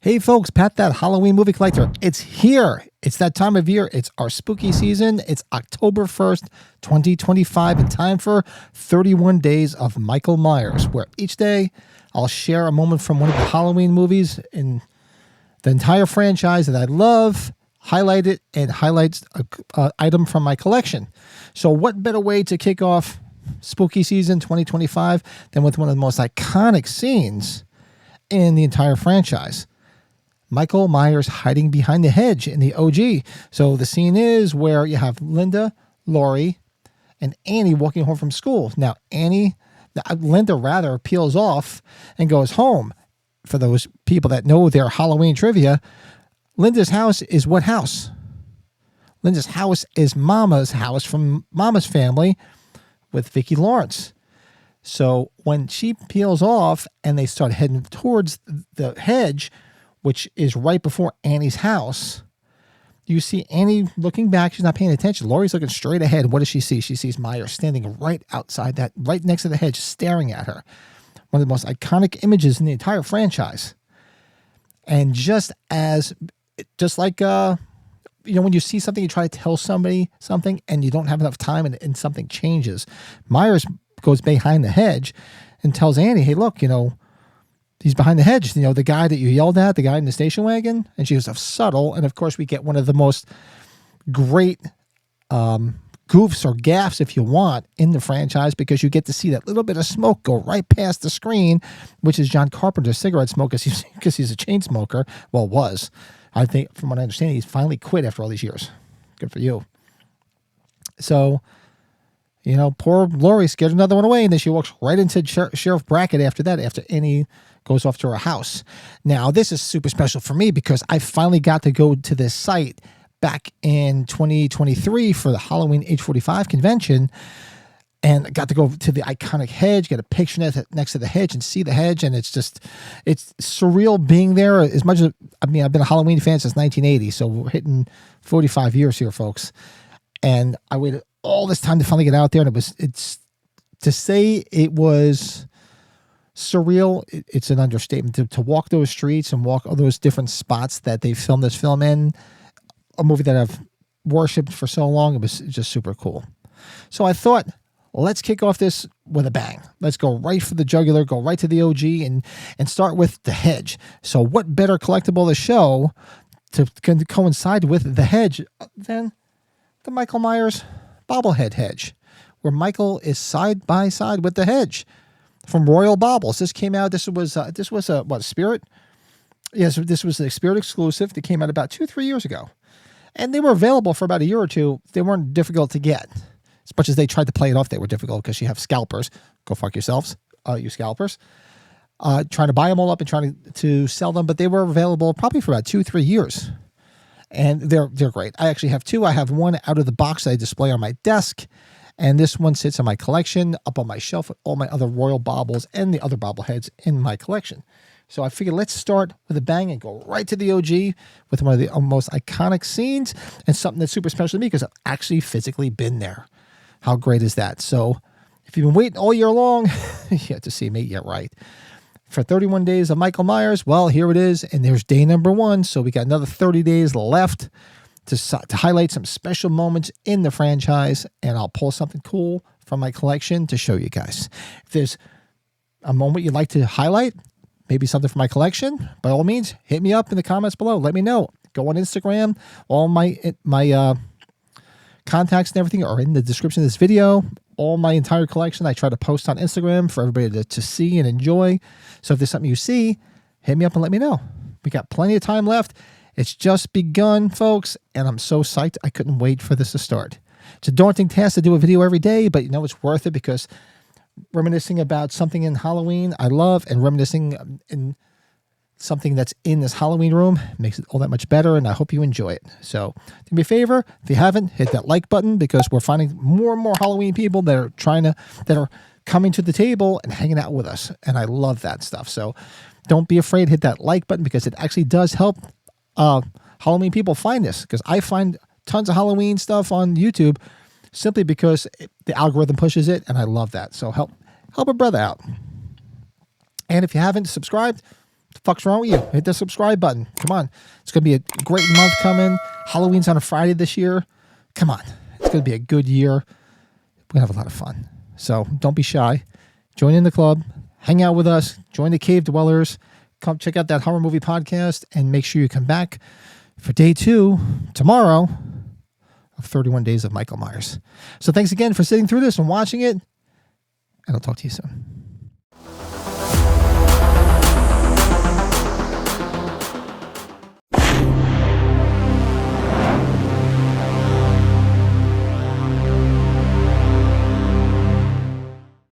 Hey folks, Pat that Halloween movie collector. It's here. It's that time of year. It's our spooky season. It's October 1st, 2025, and time for 31 Days of Michael Myers, where each day I'll share a moment from one of the Halloween movies in the entire franchise that I love, highlight it, and highlights an item from my collection. So what better way to kick off spooky season 2025 than with one of the most iconic scenes in the entire franchise? Michael Myers hiding behind the hedge in the OG. So the scene is where you have Linda, Laurie, and Annie walking home from school. Now, Linda peels off and goes home. For those people that know their Halloween trivia, Linda's house is what house? Linda's house is Mama's house from Mama's family with Vicki Lawrence. So when she peels off and they start heading towards the hedge, which is right before Annie's house, you see Annie looking back. She's not paying attention. Laurie's looking straight ahead. What does she see? She sees Myers standing right outside that, right next to the hedge, staring at her. One of the most iconic images in the entire franchise. And just like, when you see something, you try to tell somebody something and you don't have enough time and something changes. Myers goes behind the hedge and tells Annie, hey, look, he's behind the hedge, the guy that you yelled at, the guy in the station wagon. And she was subtle. And of course, we get one of the most great goofs or gaffes, if you want, in the franchise, because you get to see that little bit of smoke go right past the screen, which is John Carpenter's cigarette smoke, because he's a chain smoker. Well, was. I think, from what I understand, he's finally quit after all these years. Good for you. So, poor Laurie scared another one away, and then she walks right into Sheriff Brackett after that, after Annie goes off to her house. Now, this is super special for me because I finally got to go to this site back in 2023 for the Halloween Age 45 convention, and I got to go to the iconic hedge, get a picture next to the hedge and see the hedge, and it's surreal being there. As much as, I've been a Halloween fan since 1980, so we're hitting 45 years here, folks. And I waited all this time to finally get out there, and to say it was surreal, it's an understatement. To walk those streets and walk all those different spots that they filmed this film in, a movie that I've worshipped for so long, it was just super cool. So I thought, let's kick off this with a bang. Let's go right for the jugular, go right to the OG, and start with the hedge. So what better collectible to show to coincide with the hedge than the Michael Myers Bobblehead hedge, where Michael is side by side with the hedge from Royal Baubles. This came out. This was a Spirit? Yes, this was a Spirit exclusive that came out about 2-3 years ago, and they were available for about a year or two. They weren't difficult to get. As much as they tried to play it off, they were difficult because you have scalpers. Go fuck yourselves, you scalpers. Trying to buy them all up and trying to sell them, but they were available probably for about 2-3 years. And they're great. I actually have two. I have one out of the box that I display on my desk, and this one sits in my collection up on my shelf with all my other Royal Baubles and the other bobbleheads in my collection. So I figured let's start with a bang and go right to the OG with one of the most iconic scenes and something that's super special to me because I've actually physically been there. How great is that? So if you've been waiting all year long, you have to see me. Yeah, right. For 31 days of Michael Myers, well, here it is. And there's day number 1. So we got another 30 days left to highlight some special moments in the franchise. And I'll pull something cool from my collection to show you guys. If there's a moment you'd like to highlight, maybe something from my collection, by all means, hit me up in the comments below. Let me know. Go on Instagram. All my contacts and everything are in the description of this video. All my entire collection I try to post on Instagram for everybody to see and enjoy. So if there's something you see, hit me up and let me know. We got plenty of time left. It's just begun, folks, and I'm so psyched. I couldn't wait for this to start. It's a daunting task to do a video every day, but it's worth it because reminiscing about something in Halloween I love, and reminiscing in something that's in this Halloween room makes it all that much better, and I hope you enjoy it. So do me a favor, if you haven't, hit that like button, because we're finding more and more Halloween people that are coming to the table and hanging out with us, and I love that stuff. So don't be afraid, hit that like button, because it actually does help Halloween people find this, because I find tons of Halloween stuff on YouTube simply because the algorithm pushes it, and I love that. So help a brother out. And if you haven't subscribed, The fuck's wrong with you? Hit the subscribe button. Come on. It's going to be a great month coming. Halloween's on a Friday this year. Come on. It's going to be a good year. We're going to have a lot of fun. So don't be shy. Join in the club. Hang out with us. Join the Cave Dwellers. Come check out that horror movie podcast and make sure you come back for day 2 tomorrow of 31 Days of Michael Myers. So thanks again for sitting through this and watching it. And I'll talk to you soon.